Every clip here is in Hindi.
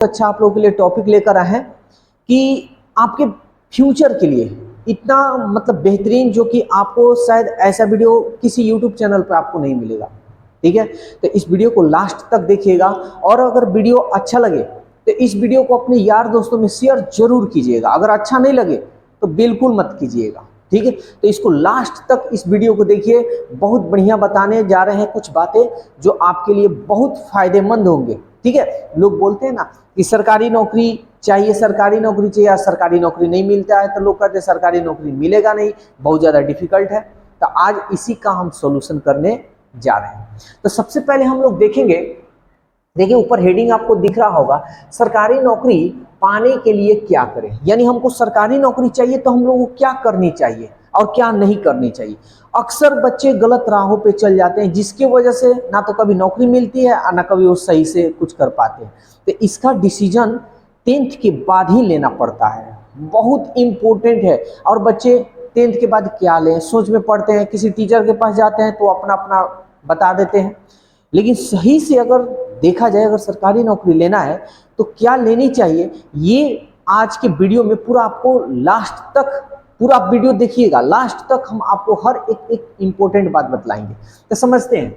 अच्छा आप लोगों के लिए टॉपिक लेकर आए हैं कि आपके फ्यूचर के लिए इतना मतलब बेहतरीन, जो कि आपको शायद ऐसा वीडियो किसी यूट्यूब चैनल पर आपको नहीं मिलेगा। ठीक है, तो इस वीडियो को लास्ट तक देखिएगा, और अगर वीडियो अच्छा लगे तो इस वीडियो को अपने यार दोस्तों में शेयर जरूर कीजिएगा। अगर अच्छा नहीं लगे तो बिल्कुल मत कीजिएगा। ठीक है, तो इसको लास्ट तक इस वीडियो को देखिए, बहुत बढ़िया बताने जा रहे हैं कुछ बातें जो आपके लिए बहुत फायदेमंद होंगे। ठीक है, लोग बोलते हैं ना कि सरकारी नौकरी चाहिए, सरकारी नौकरी चाहिए, सरकारी नौकरी नहीं मिलता है तो लोग कहते हैं सरकारी नौकरी मिलेगा नहीं, बहुत ज़्यादा डिफिकल्ट है। तो आज इसी का हम सॉल्यूशन करने जा रहे हैं। तो सबसे पहले हम लोग देखेंगे, देखिए ऊपर हेडिंग आपको दिख रहा होगा, सरकारी नौकरी पाने के लिए क्या करें। यानी हमको सरकारी नौकरी चाहिए तो हम लोगों को क्या करनी चाहिए और क्या नहीं करनी चाहिए। अक्सर बच्चे गलत राहों पे चल जाते हैं, जिसकी वजह से ना तो कभी नौकरी मिलती है और ना कभी वो सही से कुछ कर पाते हैं। तो इसका डिसीजन 10th के बाद ही लेना पड़ता है, बहुत इम्पोर्टेंट है। और बच्चे 10th के बाद क्या लें सोच में पड़ते हैं, किसी टीचर के पास जाते हैं तो अपना अपना बता देते हैं। लेकिन सही से अगर देखा जाए, अगर सरकारी नौकरी लेना है तो क्या लेनी चाहिए, ये आज के वीडियो में पूरा आपको लास्ट तक पूरा वीडियो देखिएगा, लास्ट तक हम आपको हर एक एक इम्पोर्टेंट बात बतलाएंगे। तो समझते हैं।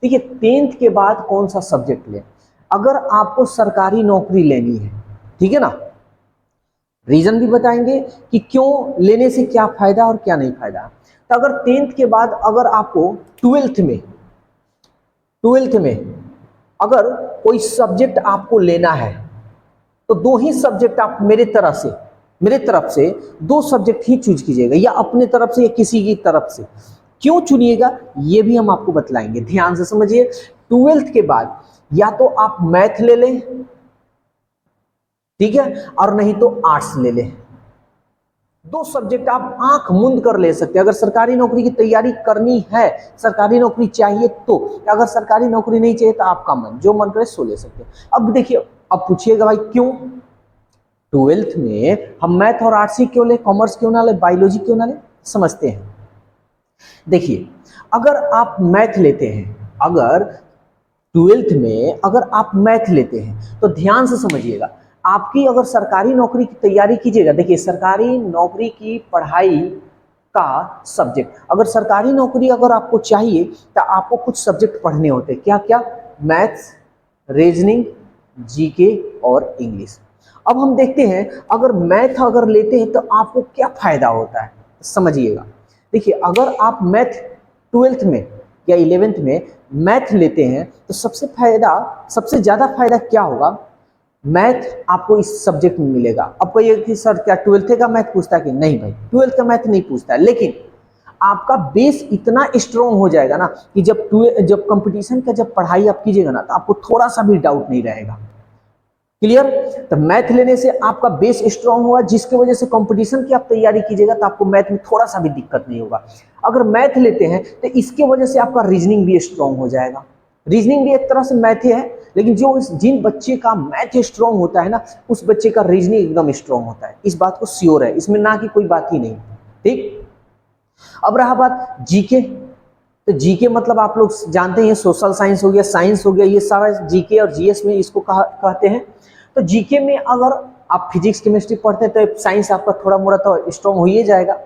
देखिए 10th के बाद कौन सा सब्जेक्ट लें अगर आपको सरकारी नौकरी लेनी है। ठीक है ना, रीजन भी बताएंगे कि क्यों लेने से क्या फायदा और क्या नहीं फायदा। तो अगर 10th के बाद अगर आपको 12th में अगर कोई सब्जेक्ट आपको लेना है तो दो ही सब्जेक्ट आप मेरे तरफ से दो सब्जेक्ट ही चूज कीजिएगा, या अपने तरफ से या किसी की तरफ से। क्यों चुनिएगा ये भी हम आपको बतलाएंगे, ध्यान से समझिए। 12th के बाद या तो आप मैथ ले लें, ठीक है, और नहीं तो आर्ट्स ले लें। दो सब्जेक्ट आप आंख मूंद कर ले सकते हैं अगर सरकारी नौकरी की तैयारी करनी है, सरकारी नौकरी चाहिए तो। अगर सरकारी नौकरी नहीं चाहिए तो आपका मन जो मन करे सो ले सकते हैं। अब देखिए, अब पूछिएगा भाई क्यों 12th में हम मैथ और आर्ट्स ही क्यों ले, कॉमर्स क्यों ना ले, बायोलॉजी क्यों ना ले। समझते हैं। देखिए अगर आप मैथ लेते हैं, अगर 12th में अगर आप मैथ लेते हैं तो ध्यान से समझिएगा, आपकी अगर सरकारी नौकरी की तैयारी कीजिएगा। देखिए सरकारी नौकरी की पढ़ाई का सब्जेक्ट, अगर सरकारी नौकरी अगर आपको चाहिए तो आपको कुछ सब्जेक्ट पढ़ने होते हैं। क्या क्या? मैथ्स, रीजनिंग, जीके और इंग्लिश। अब हम देखते हैं अगर मैथ अगर लेते हैं तो आपको क्या फायदा होता है, समझिएगा। देखिए अगर आप मैथ 12th में या 11th में मैथ लेते हैं तो सबसे ज़्यादा फायदा क्या होगा, मैथ आपको इस सब्जेक्ट में मिलेगा। अब कहिए कि सर क्या 12th का मैथ पूछता है कि नहीं भाई, 12th का मैथ नहीं पूछता है, लेकिन आपका बेस इतना स्ट्रॉन्ग हो जाएगा ना कि जब कंपटीशन का जब पढ़ाई आप कीजिएगा ना तो आपको थोड़ा सा भी डाउट नहीं रहेगा। क्लियर? तो मैथ लेने से आपका बेस स्ट्रांग होगा, जिसकी वजह से कंपटीशन की आप तैयारी कीजिएगा तो आपको मैथ में थोड़ा सा भी दिक्कत नहीं होगा। अगर मैथ लेते हैं तो इसके वजह से आपका रीजनिंग भी स्ट्रांग हो जाएगा। रीजनिंग भी एक तरह से मैथ है, लेकिन जिन बच्चे का मैथ स्ट्रांग होता है ना, उस बच्चे का रीजनिंग एकदम स्ट्रांग होता है। इस बात को श्योर है, इसमें ना कि कोई बात ही नहीं। ठीक, अब रहा बात जीके। तो जीके मतलब आप लोग जानते हैं, सोशल साइंस हो गया, साइंस हो गया, ये सारा जीके और जीएस में इसको कहते हैं। तो जीके में अगर आप फिजिक्स केमिस्ट्री पढ़ते हैं तो साइंस आपका थोड़ा मोड़ा तो स्ट्रॉन्ग हो ही जाएगा,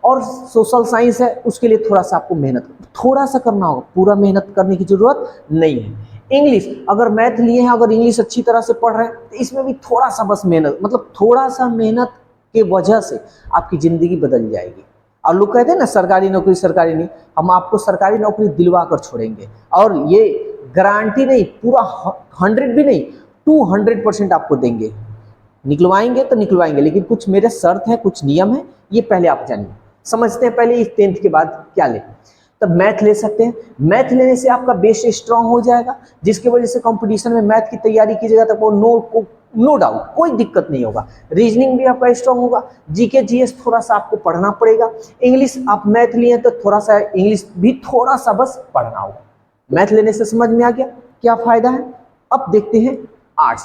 और सोशल साइंस है उसके लिए थोड़ा सा आपको थोड़ा सा करना होगा, पूरा मेहनत करने की जरूरत नहीं है। इंग्लिश, अगर मैथ लिए हैं, अगर इंग्लिश अच्छी तरह से पढ़ रहे हैं तो इसमें भी थोड़ा सा बस मेहनत, मतलब थोड़ा सा मेहनत के वजह से आपकी जिंदगी बदल जाएगी। और लोग कहते हैं ना सरकारी नौकरी सरकारी नहीं, हम आपको सरकारी नौकरी दिलवा कर छोड़ेंगे, और ये गारंटी नहीं, पूरा 100 भी नहीं, 200% आपको देंगे। निकलवाएंगे तो निकलवाएंगे, लेकिन कुछ मेरे शर्त है, कुछ नियम है, ये पहले आप जानिए। समझते हैं पहले इस 10th के बाद क्या ले। तब मैथ ले सकते हैं। मैथ लेने से आपका बेस स्ट्रांग हो जाएगा, जिसकी वजह से कंपटीशन में मैथ की तैयारी कीजिएगा तो नो डाउट कोई दिक्कत नहीं होगा। रीजनिंग भी आपका स्ट्रांग होगा। जीके जीएस थोड़ा सा आपको पढ़ना पड़ेगा। इंग्लिश आप मैथ लिए तो थोड़ा सा इंग्लिश भी थोड़ा सा बस पढ़ना होगा। मैथ लेने से समझ में आ गया क्या फायदा है। अब देखते हैं आर्ट्स।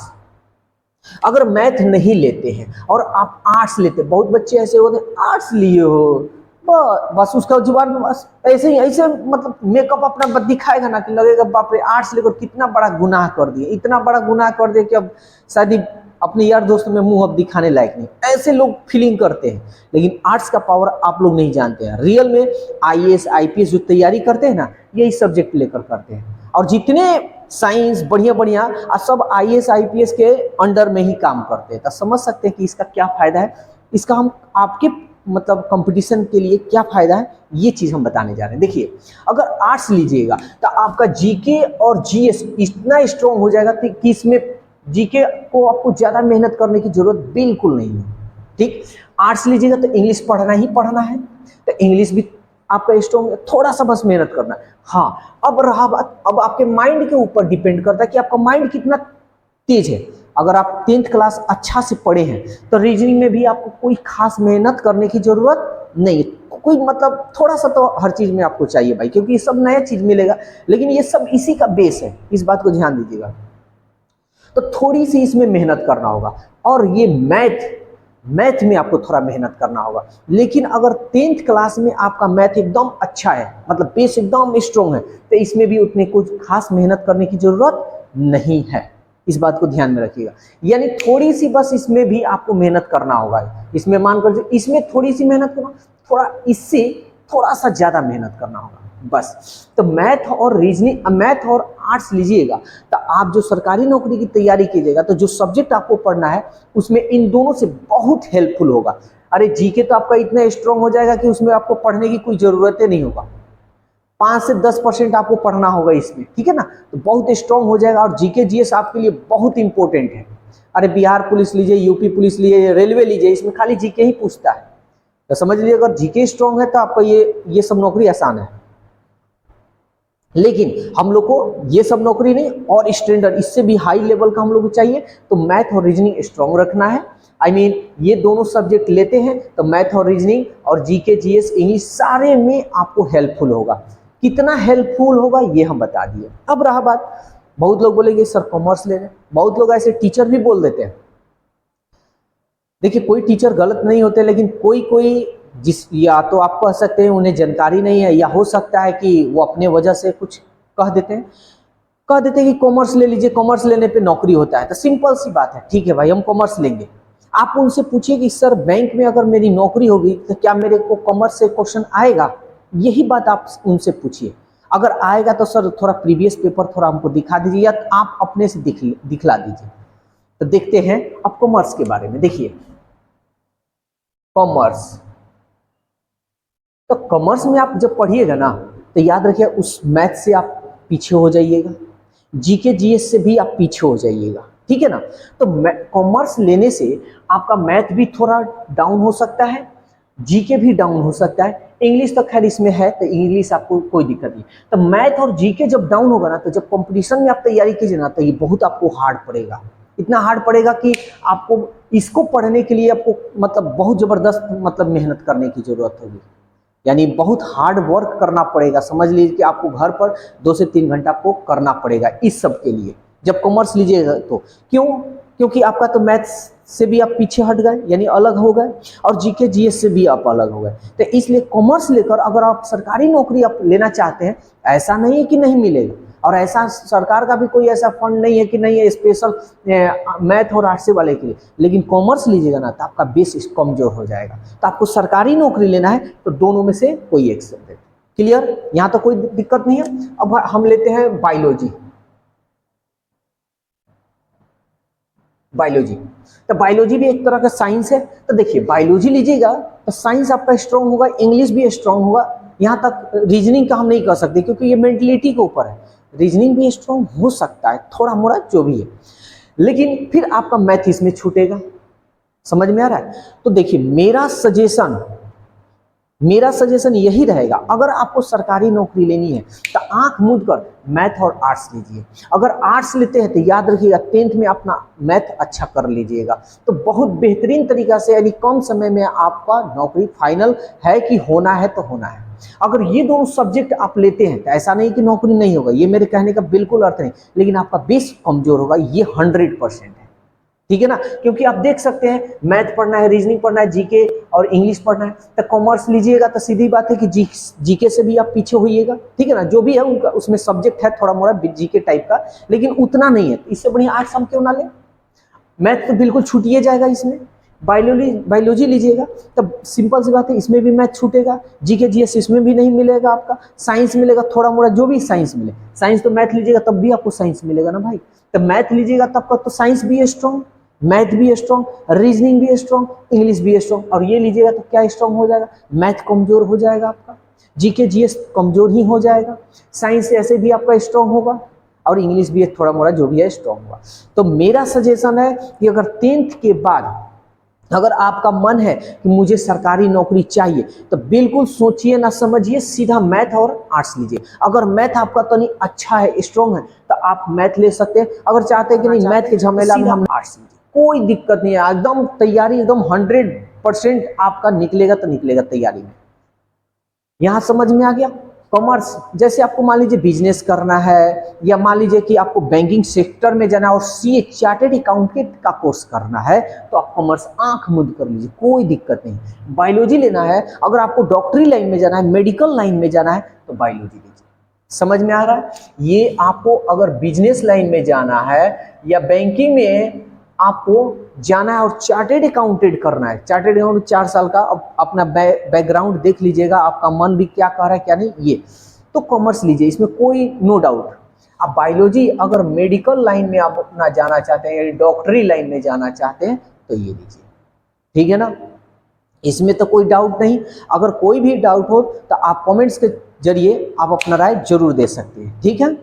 अगर मैथ नहीं लेते हैं और आप आर्ट्स लेते, बहुत बच्चे ऐसे होते हैं आर्ट्स लिए हो बस उसका जुबान में बस ऐसे ही ऐसे मतलब मेकअप अपना दिखाएगा ना कि लगेगा बाप रे आर्ट्स लेकर कितना बड़ा गुनाह कर दिए, इतना बड़ा गुनाह कर दिया कि अब शायद ही अपने यार दोस्त में मुंह अब दिखाने लायक नहीं, ऐसे लोग फीलिंग करते हैं। लेकिन आर्ट्स का पावर आप लोग नहीं जानते हैं। रियल में आईएएस आईपीएस जो तैयारी करते हैं ना, यही सब्जेक्ट लेकर करते हैं। और जितने साइंस बढ़िया बढ़िया सब आईएएस आईपीएस के अंडर में ही काम करते हैं। तो समझ सकते हैं कि इसका क्या फायदा है, इसका हम आपके मतलब कंपटीशन के लिए क्या फायदा है, ये चीज हम बताने जा रहे हैं। देखिए, अगर आर्ट्स लीजिएगा तो आपका जीके और जीएस इतना स्ट्रांग हो जाएगा कि इसमें जीके को आपको ज्यादा मेहनत करने की जरूरत बिल्कुल नहीं है। ठीक, आर्ट्स लीजिएगा तो इंग्लिश पढ़ना ही पढ़ना है, तो इंग्लिश भी आपका स्ट्रांग, थोड़ा सा बस मेहनत करना है। हाँ, अब रहा बात, अब आपके माइंड के ऊपर डिपेंड करता है कि आपका माइंड कितना तेज है। अगर आप 10th क्लास अच्छा से पढ़े हैं तो रीजनिंग में भी आपको कोई खास मेहनत करने की जरूरत नहीं, कोई मतलब थोड़ा सा तो हर चीज में आपको चाहिए भाई, क्योंकि ये सब नया चीज मिलेगा, लेकिन ये सब इसी का बेस है, इस बात को ध्यान दीजिएगा। तो थोड़ी सी इसमें मेहनत करना होगा, और ये मैथ में आपको थोड़ा मेहनत करना होगा। लेकिन अगर 10th क्लास में आपका मैथ एकदम अच्छा है, मतलब बेस एकदम स्ट्रांग है, तो इसमें भी उतनी कुछ खास मेहनत करने की जरूरत नहीं है। इस बात को ध्यान में रखिएगा। यानी थोड़ी सी बस इसमें भी आपको मेहनत करना होगा। इसमें मानकर इसमें थोड़ी सी मेहनत करना, थोड़ा इससे थोड़ा सा ज्यादा मेहनत करना होगा बस। तो मैथ और रीजनिंग, मैथ और आर्ट्स लीजिएगा तो आप जो सरकारी नौकरी की तैयारी कीजिएगा तो जो सब्जेक्ट आपको पढ़ना है उसमें इन दोनों से बहुत हेल्पफुल होगा। अरे जीके तो आपका इतना स्ट्रांग हो जाएगा कि उसमें आपको पढ़ने की कोई जरूरत ही नहीं होगा, 5 से 10% आपको पढ़ना होगा इसमें, ठीक है ना, तो बहुत स्ट्रांग हो जाएगा। और जीके जीएस आपके लिए बहुत इंपॉर्टेंट है। अरे बिहार पुलिस लीजिए, यूपी पुलिस लीजिए, रेलवे लीजिए, इसमें खाली जीके ही पूछता है। तो समझ लीजिए अगर जीके स्ट्रांग है तो आपका ये सब नौकरी आसान है। लेकिन हम लोग को ये सब नौकरी नहीं, और स्टैंडर्ड इससे भी हाई लेवल का हम लोग को चाहिए, तो मैथ और रीजनिंग स्ट्रांग रखना है। ये दोनों सब्जेक्ट लेते हैं तो मैथ और रीजनिंग और जीके जीएस इंग्लिश सारे में आपको हेल्पफुल होगा। कितना हेल्पफुल होगा ये हम बता दिए। अब रहा बात, बहुत लोग बोलेंगे सर कॉमर्स ले रहे, बहुत लोग ऐसे टीचर भी बोल देते हैं। देखिए, कोई टीचर गलत नहीं होते, लेकिन कोई कोई जिस, या तो आप कह सकते हैं उन्हें जानकारी नहीं है, या हो सकता है कि वो अपने वजह से कुछ कह देते हैं कि कॉमर्स ले लीजिए, कॉमर्स लेने पे नौकरी होता है। तो सिंपल सी बात है, ठीक है भाई हम कॉमर्स लेंगे। आप उनसे पूछिए कि सर बैंक में अगर मेरी नौकरी होगी तो क्या मेरे को कॉमर्स से क्वेश्चन आएगा, यही बात आप उनसे पूछिए। अगर आएगा तो सर थोड़ा प्रीवियस पेपर थोड़ा हमको दिखा दीजिए, या आप अपने से दिखला दीजिए। तो देखते हैं अब कॉमर्स के बारे में। देखिए कॉमर्स, तो कॉमर्स में आप जब पढ़िएगा ना तो याद रखिए उस मैथ से आप पीछे हो जाइएगा, जीके जीएस से भी आप पीछे हो जाइएगा, ठीक है ना। तो कॉमर्स लेने से आपका मैथ भी थोड़ा डाउन हो सकता है, जीके भी डाउन हो सकता है, इंग्लिश तो खैर इसमें है तो इंग्लिश आपको कोई दिक्कत नहीं। तो मैथ और जीके जब डाउन होगा ना, तो जब कंपटीशन में आप तैयारी कीजिए ना, तो ये बहुत आपको हार्ड पड़ेगा, इतना हार्ड पड़ेगा कि आपको इसको पढ़ने के लिए आपको मतलब बहुत जबरदस्त मतलब मेहनत करने की जरूरत होगी। यानी बहुत हार्ड वर्क करना पड़ेगा। समझ लीजिए कि आपको घर पर 2 से 3 घंटा आपको करना पड़ेगा इस सब के लिए, जब कॉमर्स लीजिएगा तो। क्यों? क्योंकि आपका तो मैथ्स से भी आप पीछे हट गए, यानी अलग हो गए, और जीके जीएस से भी आप अलग हो गए। तो इसलिए कॉमर्स लेकर अगर आप सरकारी नौकरी आप लेना चाहते हैं, ऐसा नहीं है कि नहीं मिलेगा, और ऐसा सरकार का भी कोई ऐसा फंड नहीं है कि नहीं है स्पेशल मैथ और आर्ट्स वाले के लिए। लेकिन कॉमर्स लीजिएगा ना तो आपका बेस कमजोर हो जाएगा। तो आपको सरकारी नौकरी लेना है तो दोनों में से कोई एक सब्जेक्ट। क्लियर? यहाँ तो कोई दिक्कत नहीं है। अब हम लेते हैं बायोलॉजी। बायोलॉजी, तो बायोलॉजी भी एक तरह का साइंस है। तो देखिए बायोलॉजी लीजिएगा तो साइंस आपका स्ट्रांग होगा, इंग्लिश भी स्ट्रांग होगा। यहाँ तक रीजनिंग का हम नहीं कर सकते क्योंकि ये मेंटलिटी के ऊपर है। रीजनिंग भी स्ट्रांग हो सकता है थोड़ा मोड़ा जो भी है, लेकिन फिर आपका मैथ इसमें छूटेगा। समझ में आ रहा है? तो देखिए मेरा सजेशन यही रहेगा, अगर आपको सरकारी नौकरी लेनी है तो आंख मूंद कर मैथ और आर्ट्स लीजिए। अगर आर्ट्स लेते हैं तो याद रखिएगा 10th में अपना मैथ अच्छा कर लीजिएगा, तो बहुत बेहतरीन तरीका से यानी कम समय में आपका नौकरी फाइनल है कि होना है तो होना है। अगर ये दोनों सब्जेक्ट आप लेते हैं तो ऐसा नहीं कि नौकरी नहीं होगा, ये मेरे कहने का बिल्कुल अर्थ नहीं, लेकिन आपका बेस कमजोर होगा, ये 100% है। ठीक है ना, क्योंकि आप देख सकते हैं मैथ पढ़ना है, रीजनिंग पढ़ना है, जीके और इंग्लिश पढ़ना है, तो कॉमर्स लीजिएगा तो सीधी बात है कि जीके से भी आप पीछे होइएगा। ठीक है ना, जो भी है उनका उसमें सब्जेक्ट है थोड़ा मोड़ा जीके टाइप का, लेकिन उतना नहीं है। इससे बढ़िया आर्ट्स हम क्यों ना ले, मैथ तो बिल्कुल छूटिए जाएगा इसमें। बायोलॉजी लीजिएगा तब सिंपल सी बात है, इसमें भी मैथ छूटेगा, जीके जीएस इसमें भी नहीं मिलेगा आपका, साइंस मिलेगा थोड़ा मोड़ा, जो भी साइंस मिले। साइंस तो मैथ लीजिएगा तब भी आपको साइंस मिलेगा ना भाई, तो मैथ लीजिएगा तब का तो साइंस भी है स्ट्रॉन्ग, मैथ भी है स्ट्रॉन्ग, रीजनिंग भी है स्ट्रॉन्ग, इंग्लिश भी है स्ट्रॉन्ग। और ये लीजिएगा तो क्या स्ट्रॉन्ग हो जाएगा, मैथ कमजोर हो जाएगा आपका, जीके जीएस कमजोर ही हो जाएगा, साइंस ऐसे भी आपका स्ट्रॉन्ग होगा, और इंग्लिश भी थोड़ा मोड़ा जो भी है स्ट्रॉन्ग हुआ। तो मेरा सजेशन है कि अगर 10th के बाद अगर आपका मन है कि मुझे सरकारी नौकरी चाहिए, तो बिल्कुल सोचिए ना समझिए, सीधा मैथ और आर्ट्स लीजिए। अगर मैथ आपका तो नहीं अच्छा है, स्ट्रॉन्ग है, तो आप मैथ ले सकते हैं। अगर चाहते हैं कि नहीं मैथ के झमेला में हम आर्ट्स लीजिए, कोई दिक्कत नहीं है, एकदम तैयारी एकदम 100% आपका निकलेगा तो निकलेगा तैयारी में। यहां समझ में आ गया। कॉमर्स जैसे आपको मान लीजिए बिजनेस करना है, या मान लीजिए कि आपको बैंकिंग सेक्टर में जाना है और सीए चार्टेड अकाउंटेंट का कोर्स करना है, तो आप कॉमर्स आंख मूंद कर लीजिए, कोई दिक्कत नहीं। बायोलॉजी लेना है, अगर आपको डॉक्टरी लाइन में जाना है, मेडिकल लाइन में जाना है, तो बायोलॉजी लीजिए। समझ में आ रहा है। ये आपको अगर बिजनेस लाइन में जाना है या बैंकिंग में आपको जाना है और चार्टेड अकाउंटेंट करना है, चार्टेड अकाउंटेंट 4 साल का, अब अपना बैकग्राउंड देख लीजिएगा, आपका मन भी क्या कह रहा है क्या नहीं, ये तो कॉमर्स लीजिए, इसमें कोई नो डाउट। आप बायोलॉजी अगर मेडिकल लाइन में आप अपना जाना चाहते हैं या डॉक्टरी लाइन में जाना चाहते हैं, तो ये लीजिए। ठीक है ना, इसमें तो कोई डाउट नहीं। अगर कोई भी डाउट हो तो आप कमेंट्स के जरिए आप अपना राय जरूर दे सकते हैं। ठीक है,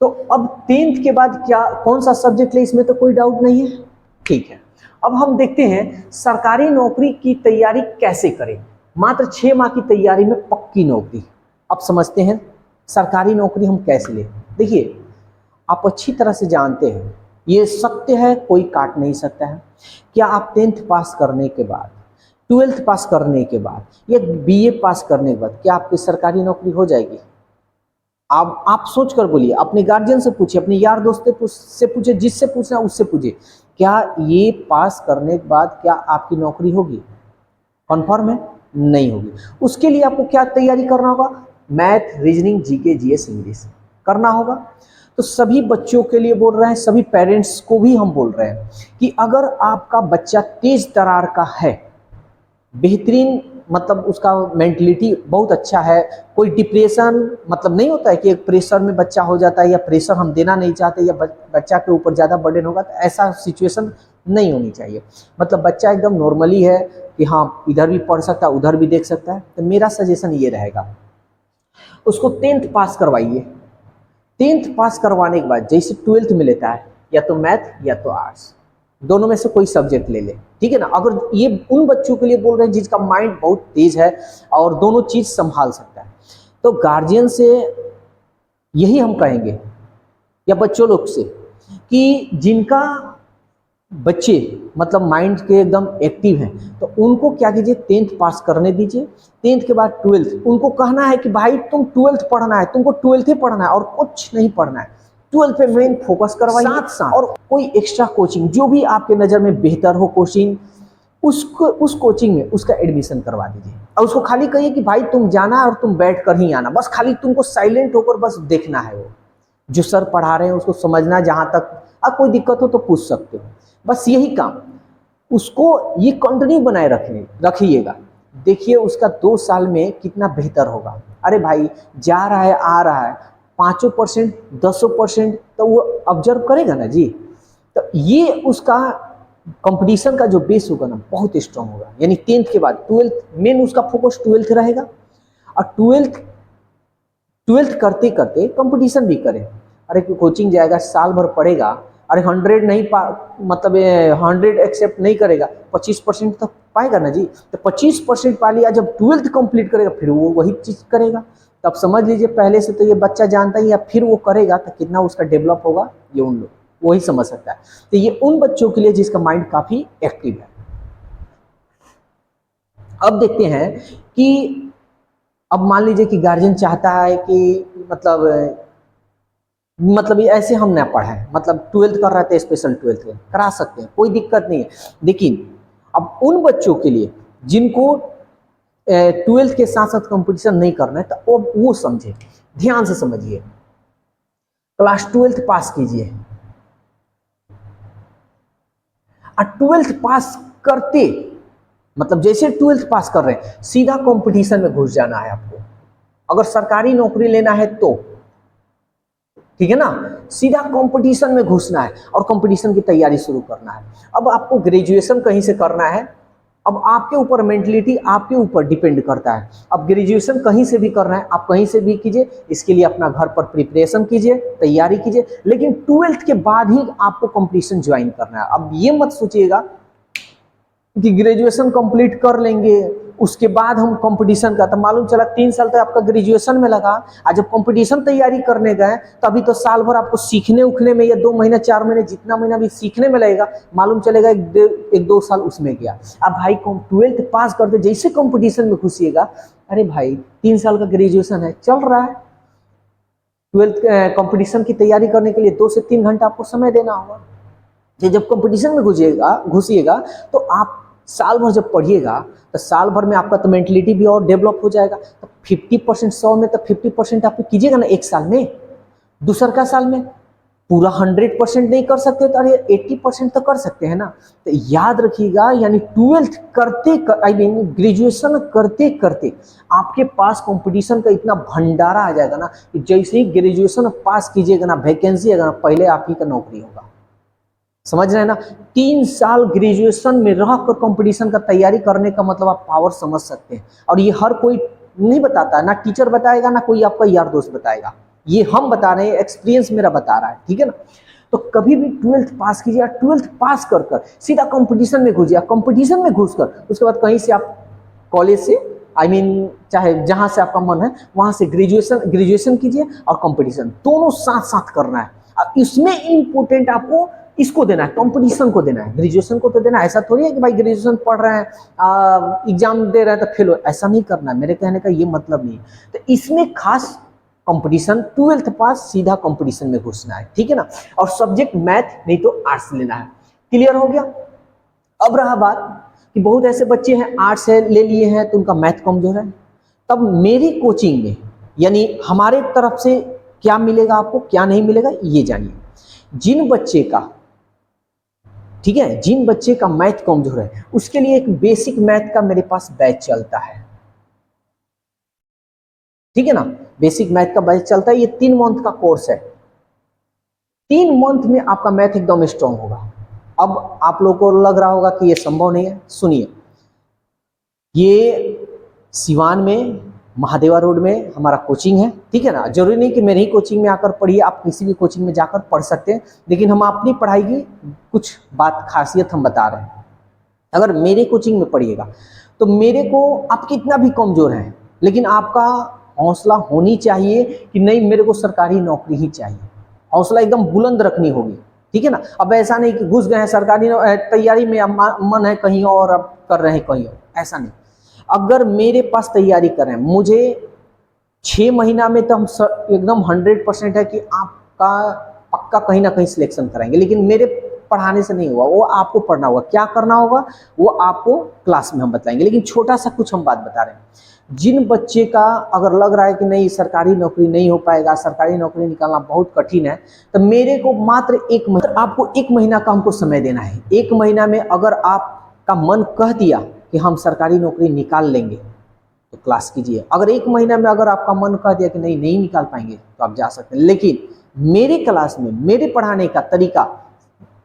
तो अब 10th के बाद क्या कौन सा सब्जेक्ट ले, इसमें तो कोई डाउट नहीं है। ठीक है, अब हम देखते हैं सरकारी नौकरी की तैयारी कैसे करें। मात्र 6 माह की तैयारी में पक्की नौकरी। अब समझते हैं सरकारी नौकरी हम कैसे लें। देखिए, आप अच्छी तरह से जानते हैं, ये सत्य है, कोई काट नहीं सकता है। क्या आप 10th पास करने के बाद, 12th पास करने के बाद या बीए पास करने के बाद क्या आपकी सरकारी नौकरी हो जाएगी? आप सोच कर बोलिए, अपने गार्जियन से पूछिए, अपने यार दोस्त से पूछिए, जिससे पूछना उससे पूछिए, क्या ये पास करने के बाद क्या आपकी नौकरी होगी? कन्फर्म है? नहीं होगी। उसके लिए आपको क्या तैयारी करना होगा? Math, reasoning, GK, GS, English करना होगा। तो सभी बच्चों के लिए बोल रहे हैं, सभी पेरेंट्स को भी हम बोल रहे हैं कि अगर आपका बच्चा तेज तरार का है, बेहतरीन मतलब उसका मेंटलिटी बहुत अच्छा है, कोई डिप्रेशन मतलब नहीं होता है कि एक प्रेशर में बच्चा हो जाता है, या प्रेशर हम देना नहीं चाहते, या बच्चा के ऊपर ज़्यादा बर्डन होगा, तो ऐसा सिचुएशन नहीं होनी चाहिए। मतलब बच्चा एकदम नॉर्मली है कि हाँ इधर भी पढ़ सकता है उधर भी देख सकता है, तो मेरा सजेशन ये रहेगा, उसको 10th पास करवाइए। 10th पास करवाने के बाद जैसे 12th में लेता है, या तो मैथ या तो आर्ट्स, दोनों में से कोई सब्जेक्ट ले ले। ठीक है ना, अगर ये उन बच्चों के लिए बोल रहे हैं जिसका माइंड बहुत तेज है और दोनों चीज संभाल सकता है, तो गार्जियन से यही हम कहेंगे या बच्चों लोग से कि जिनका बच्चे मतलब माइंड के एकदम एक्टिव हैं, तो उनको क्या कीजिए, 10th पास करने दीजिए। 10th के बाद 12th, उनको कहना है कि भाई तुम 12th पढ़ना है, तुमको 12th ही पढ़ना है और कुछ नहीं पढ़ना है। 12th पे मेन फोकस करवाइए, साथ साथ और कोई एक्स्ट्रा कोचिंग जो भी आपके नज़र में बेहतर हो कोचिंग, उसको उस कोचिंग में उसका एडमिशन करवा दीजिए। और उसको खाली कहिए कि भाई तुम जाना और तुम बैठ कर ही आना, बस खाली तुमको साइलेंट होकर बस देखना है, वो जो सर पढ़ा रहे हैं उसको समझना, जहाँ तक अब कोई दिक्कत हो तो पूछ सकते हो, बस यही काम। उसको ये कंटिन्यू बनाए रखिएगा, देखिए उसका 2 साल में कितना बेहतर होगा। अरे भाई जा रहा है आ रहा है 5% 10% तो वो ऑब्जर्व करेगा ना जी, तो ये उसका कंपटीशन का जो बेस होगा ना बहुत स्ट्रांग होगा। यानी 10th के बाद 12th मेन उसका फोकस 12th रहेगा, और 12th करते करते कंपटीशन भी करे। अरे कोचिंग जाएगा साल भर पढ़ेगा, अरे 100 नहीं मतलब 100 एक्सेप्ट नहीं करेगा, 25% तो पाएगा ना जी। तो 25% पा लिया, जब 12th कंप्लीट करेगा फिर वो वही चीज़ करेगा। तो आप समझ लीजिए पहले से तो ये बच्चा जानता ही, या फिर वो करेगा तो कितना उसका डेवलप होगा, ये उन लोग वही समझ सकता है। तो ये उन बच्चों के लिए जिसका माइंड काफ़ी एक्टिव है। अब देखते हैं कि अब मान लीजिए कि गार्जियन चाहता है कि मतलब मतलब ये ऐसे हम ना पढ़ाएं, मतलब 12th कर रहे थे स्पेशल 12th करा सकते हैं, कोई दिक्कत नहीं है। लेकिन अब उन बच्चों के लिए जिनको 12th के साथ साथ कंपटीशन नहीं करना है, तो वो समझे, ध्यान से समझिए। क्लास 12th पास कीजिए और 12th पास करते, मतलब जैसे 12th पास कर रहे हैं सीधा कंपटीशन में घुस जाना है आपको। अगर सरकारी नौकरी लेना है तो ठीक है ना, सीधा कंपटीशन में घुसना है और कंपटीशन की तैयारी शुरू करना है। अब आपको ग्रेजुएशन कहीं से करना है, अब आपके ऊपर, मेंटलिटी आपके ऊपर डिपेंड करता है। अब ग्रेजुएशन कहीं से भी करना है, आप कहीं से भी कीजिए, इसके लिए अपना घर पर प्रिपरेशन कीजिए, तैयारी कीजिए, लेकिन 12th के बाद ही आपको कंपटीशन ज्वाइन करना है। अब ये मत सोचिएगा कि ग्रेजुएशन कंप्लीट कर लेंगे उसके बाद हम कंपटीशन का, तो मालूम चला 3 साल तक आपका ग्रेजुएशन में लगा, आज जब कंपटीशन तैयारी करने गए तो अभी तो साल भर आपको सीखने उखने में, या 2 महीना 4 महीने जितना महीना भी सीखने में लगेगा, मालूम चलेगा 1-2 साल उसमें गया। अब भाई 12th पास करते जैसे कंपटीशन में घुसिएगा, अरे भाई 3 साल का ग्रेजुएशन है चल रहा है, 12th कंपटीशन की तैयारी करने के लिए 2 से 3 घंटा आपको समय देना होगा। जब कंपटीशन में घुसिएगा तो आप साल भर जब पढ़िएगा तो साल भर में आपका तो मेंटलिटी भी और डेवलप हो जाएगा। तो 50% 100 में तो 50% आप कीजिएगा ना एक साल में, दूसर का साल में पूरा 100% नहीं कर सकते तो अरे 80% तो कर सकते हैं ना। तो याद रखिएगा, यानी 12th करते ग्रेजुएशन करते करते आपके पास कंपटीशन का इतना भंडारा आ जाएगा ना कि जैसे ही ग्रेजुएशन पास कीजिएगा ना, वैकेंसी आएगा ना, पहले आप ही का नौकरी होगा। समझ रहे हैं ना, 3 साल ग्रेजुएशन में रहकर कंपटीशन का तैयारी करने का मतलब आप पावर समझ सकते हैं। और ये हर कोई नहीं बताता, ना टीचर बताएगा ना कोई आपका यार दोस्त बताएगा, ये हम बता रहे हैं, एक्सपीरियंस मेरा बता रहा है, ठीक है ना। तो कभी भी 12th पास कीजिए, 12th पास कर कर सीधा कंपटीशन में घुसिए, कंपटीशन में घुसकर उसके बाद कहीं से आप कॉलेज से चाहे जहां से आपका मन है वहां से ग्रेजुएशन कीजिए और कंपटीशन दोनों साथ साथ करना है। और इसमें इंपॉर्टेंट आपको इसको देना है, कंपटीशन को देना है, ग्रेजुएशन को तो देना है। ऐसा थोड़ी है कि भाई ग्रेजुएशन पढ़ रहे हैं एग्जाम दे रहे हैं तो फेल हो, ऐसा नहीं करना है, मेरे कहने का ये मतलब नहीं। तो इसमें खास कंपटीशन 12th पास सीधा कंपटीशन में घुसना है, ठीक है ना। और सब्जेक्ट मैथ नहीं तो आर्ट्स लेना है। क्लियर हो गया। अब रहा बात कि बहुत ऐसे बच्चे हैं आर्ट्स ले लिए हैं तो उनका मैथ कमजोर है, तब मेरी कोचिंग में यानी हमारे तरफ से क्या मिलेगा आपको, क्या नहीं मिलेगा, ये जानिए। जिन बच्चे का, ठीक है, जिन बच्चे का मैथ कमजोर है उसके लिए एक बेसिक मैथ का मेरे पास बैच चलता है, ठीक है ना। बेसिक मैथ का बैच चलता है, ये 3 मंथ का कोर्स है। 3 मंथ में आपका मैथ एकदम स्ट्रांग होगा। अब आप लोगों को लग रहा होगा कि ये संभव नहीं है, सुनिए, ये सिवान में महादेवा रोड में हमारा कोचिंग है, ठीक है ना। जरूरी नहीं कि मेरी ही कोचिंग में आकर पढ़िए, आप किसी भी कोचिंग में जाकर पढ़ सकते हैं, लेकिन हम अपनी पढ़ाई की कुछ बात खासियत हम बता रहे हैं। अगर मेरे कोचिंग में पढ़िएगा तो मेरे को आप कितना भी कमजोर है, लेकिन आपका हौसला होनी चाहिए कि नहीं मेरे को सरकारी नौकरी ही चाहिए, हौसला एकदम बुलंद रखनी होगी, ठीक है ना। अब ऐसा नहीं कि घुस गए हैं सरकारी तैयारी में, मन है कहीं और, अब कर रहे हैं कहीं और, ऐसा नहीं। अगर मेरे पास तैयारी कर रहे हैं, मुझे 6 महीना में तो हम एकदम 100% है कि आपका पक्का कहीं ना कहीं सिलेक्शन कराएंगे, लेकिन मेरे पढ़ाने से नहीं हुआ, वो आपको पढ़ना होगा। क्या करना होगा वो आपको क्लास में हम बताएंगे, लेकिन छोटा सा कुछ हम बात बता रहे हैं। जिन बच्चे का अगर लग रहा है कि नहीं सरकारी नौकरी नहीं हो पाएगा, सरकारी नौकरी निकालना बहुत कठिन है, तो मेरे को मात्र आपको 1 महीना का हमको समय देना है। 1 महीना में अगर आपका मन कह दिया कि हम सरकारी नौकरी निकाल लेंगे तो क्लास कीजिए। अगर 1 महीना में अगर आपका मन कह दिया कि नहीं निकाल पाएंगे तो आप जा सकते हैं। लेकिन मेरे क्लास में मेरे पढ़ाने का तरीका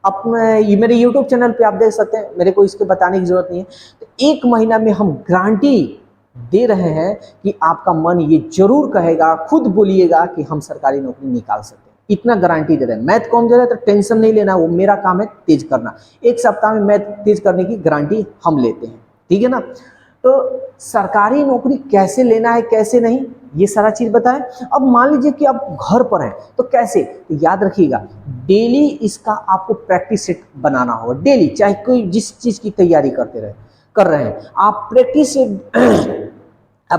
अपने मेरे YouTube चैनल पे आप देख सकते हैं, मेरे को इसके बताने की जरूरत नहीं है। तो 1 महीना में हम गारंटी दे रहे हैं कि आपका मन ये जरूर कहेगा, खुद बोलिएगा कि हम सरकारी नौकरी निकाल सकते हैं, इतना गारंटी दे रहे हैं। मैथ कमजोर है तो टेंशन नहीं लेना, वो मेरा काम है तेज करना। 1 सप्ताह में मैथ तेज करने की गारंटी हम लेते हैं, ठीक है ना। तो सरकारी नौकरी कैसे लेना है कैसे नहीं, ये सारा चीज बताएं। अब मान लीजिए कि आप घर पर हैं तो कैसे, तो याद रखिएगा डेली इसका आपको प्रैक्टिस सेट बनाना होगा। डेली चाहे कोई जिस चीज की तैयारी कर रहे हैं आप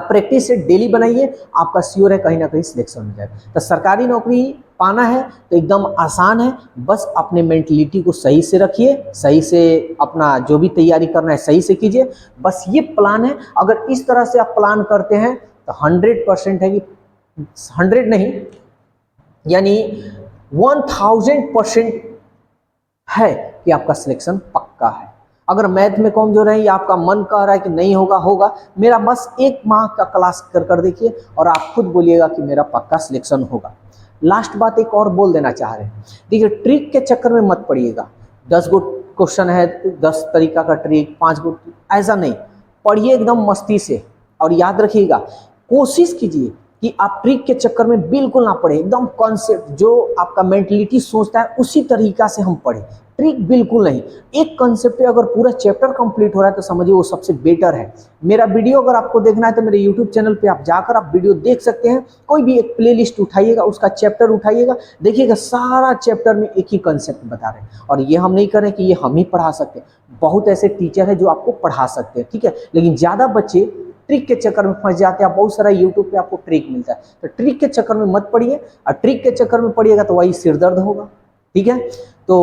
प्रैक्टिस से डेली बनाइए, आपका श्योर है कहीं ना कहीं सिलेक्शन हो जाएगा। तो सरकारी नौकरी पाना है तो एकदम आसान है, बस अपने मेंटलिटी को सही से रखिए, सही से अपना जो भी तैयारी करना है सही से कीजिए, बस ये प्लान है। अगर इस तरह से आप प्लान करते हैं तो 100% है कि 100 नहीं यानी 1000% है कि आपका सिलेक्शन पक्का है। अगर मैथ में कमजोर है या आपका मन कह रहा है कि नहीं होगा, होगा, मेरा बस 1 माह का क्लास कर देखिए और आप खुद बोलिएगा कि मेरा पक्का सिलेक्शन होगा। लास्ट बात एक और बोल देना चाह रहे हैं, देखिए ट्रिक के चक्कर में मत पड़िएगा। 10 गो क्वेश्चन है, 10 तरीका का ट्रिक, 5 गो, ऐसा नहीं। पढ़िए एकदम मस्ती से और याद रखिएगा, कोशिश कीजिए कि आप ट्रिक के चक्कर में बिल्कुल ना पढ़े, एकदम कॉन्सेप्ट जो आपका मेंटलिटी सोचता है उसी तरीका से हम पढ़े, ट्रिक बिल्कुल नहीं। एक कॉन्सेप्ट पे अगर पूरा चैप्टर कंप्लीट हो रहा है तो समझिए वो सबसे बेटर है। मेरा वीडियो अगर आपको देखना है तो मेरे यूट्यूब चैनल पे आप जाकर आप वीडियो देख सकते हैं। कोई भी एक प्लेलिस्ट उठाइएगा, उसका चैप्टर उठाइएगा, देखिएगा सारा चैप्टर में एक ही कॉन्सेप्ट बता रहे हैं। और ये हम नहीं कर रहे कि ये हम ही पढ़ा सकते हैं, बहुत ऐसे टीचर है जो आपको पढ़ा सकते हैं, ठीक है। लेकिन ज़्यादा बच्चे ट्रिक के चक्कर में फंस जाते हैं। बहुत सारा यूट्यूब पे आपको ट्रिक मिलता है, तो ट्रिक के चक्कर में मत पड़िए, और ट्रिक के चक्कर में पड़िएगा तो वही सिर दर्द होगा, ठीक है। तो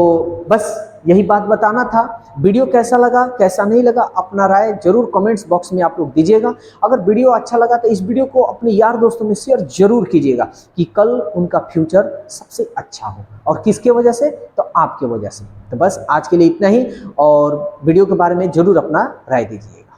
बस यही बात बताना था। वीडियो कैसा लगा कैसा नहीं लगा अपना राय जरूर कमेंट्स बॉक्स में आप लोग दीजिएगा। अगर वीडियो अच्छा लगा तो इस वीडियो को अपने यार दोस्तों में शेयर जरूर कीजिएगा कि कल उनका फ्यूचर सबसे अच्छा हो, और किसके वजह से, तो आपके वजह से। तो बस आज के लिए इतना ही, और वीडियो के बारे में जरूर अपना राय दीजिएगा।